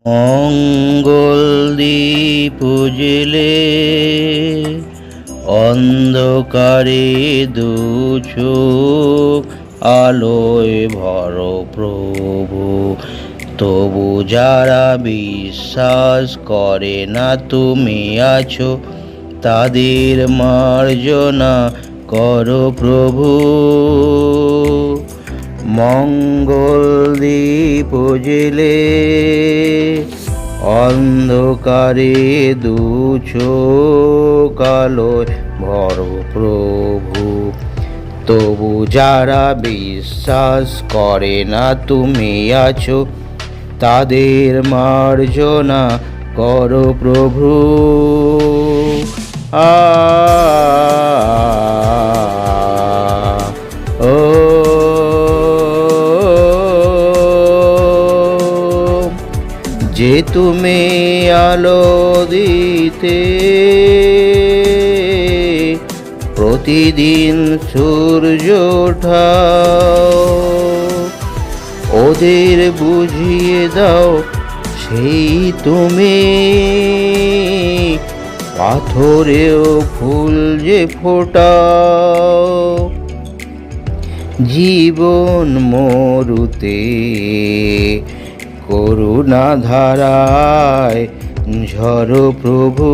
মঙ্গল দীপ জেলে অন্ধকারে দুচোখ আলোয় ভর প্রভু। তবু যারা বিশ্বাস করে না তুমি আছো, তাদের মার্জনা করো প্রভু। মঙ্গল দীপ জেলে অন্ধকারে দুচোখ আলোয় ভর প্রভু। তবু যারা বিশ্বাস করে না তুমি আছো, তাদের মার্জনা করো প্রভু। ও যে তুমি আলো দিতে প্রতিদিন সূর্য ওঠাও, ওদের বুঝিয়ে দাও সেই তুমি পাথরেও ফুল যে ফোটাও। জীবন মরুতে করুণা ধারায় ঝরো প্রভু।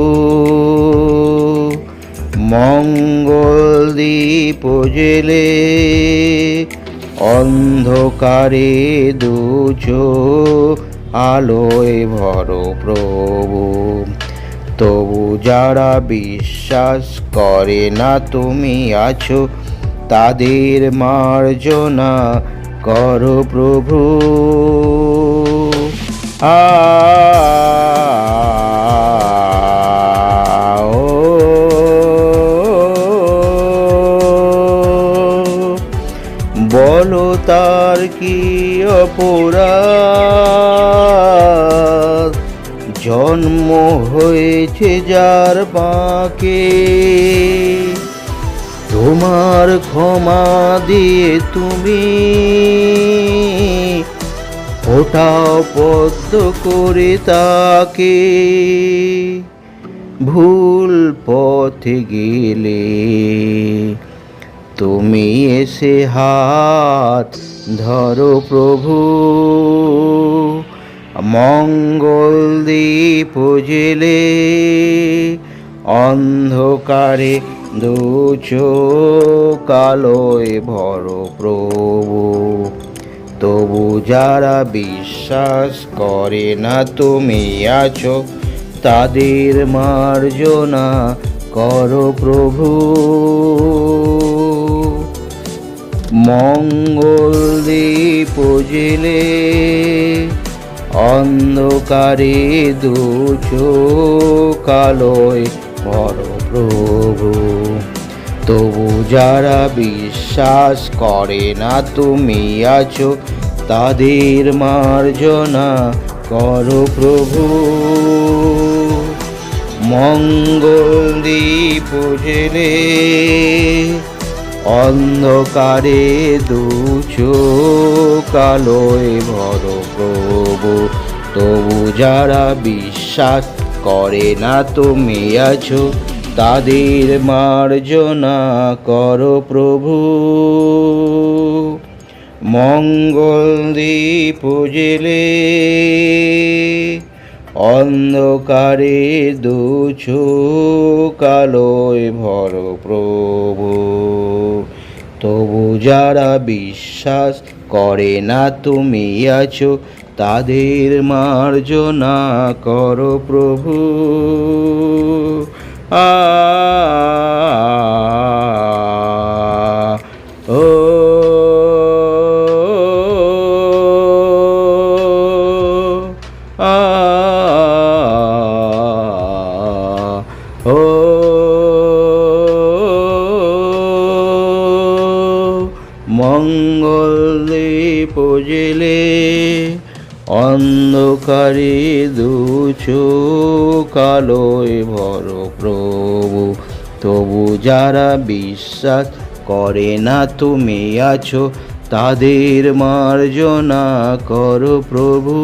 মঙ্গল দীপ জেলে অন্ধকারে দুচোখ আলোয় ভরো প্রভু। তবু যারা বিশ্বাস করে না তুমি আছো, তাদের মার্জনা করো প্রভু। বলো তার কি অপরাধ, জন্ম হয়েছে যার পাকে। তোমার ক্ষমা দিয়ে তুমি ওটাও পদ্ম করে তাকে। ভুল পথে গেলে তুমি এসে হাত ধরো প্রভু। মঙ্গল দীপ জেলে অন্ধকারে দুচোখ আলোয় ভরো প্রভু। তবু যারা বিশ্বাস করে না তুমি আছো, তাদের মার্জনা করো প্রভু। মঙ্গল দীপ জেলে অন্ধকারে দুচোখ আলোয় ভরো প্রভু। তবু যারা বিশ্বাস করে না তুমি আছো, তাদের মার্জনা করো প্রভু। মঙ্গল দীপ জেলে অন্ধকারে দুচোখ আলোয় ভরো প্রভু। তবু যারা বিশ্বাস করে না তুমি আছো, তাদের মার্জনা করো প্রভু। মঙ্গল দীপ জেলে অন্ধকারে দুচোখ আলোয় ভরো প্রভু। তবু যারা বিশ্বাস করে না তুমি আছো, তাদের মার্জনা করো প্রভু। ও ও মঙ্গল দীপ জেলে অন্ধকারে দুচোখ আলোয় ভরো প্রভু। তবু যারা বিশ্বাস করে না তুমি আছো, তাদের মার্জনা করো প্রভু।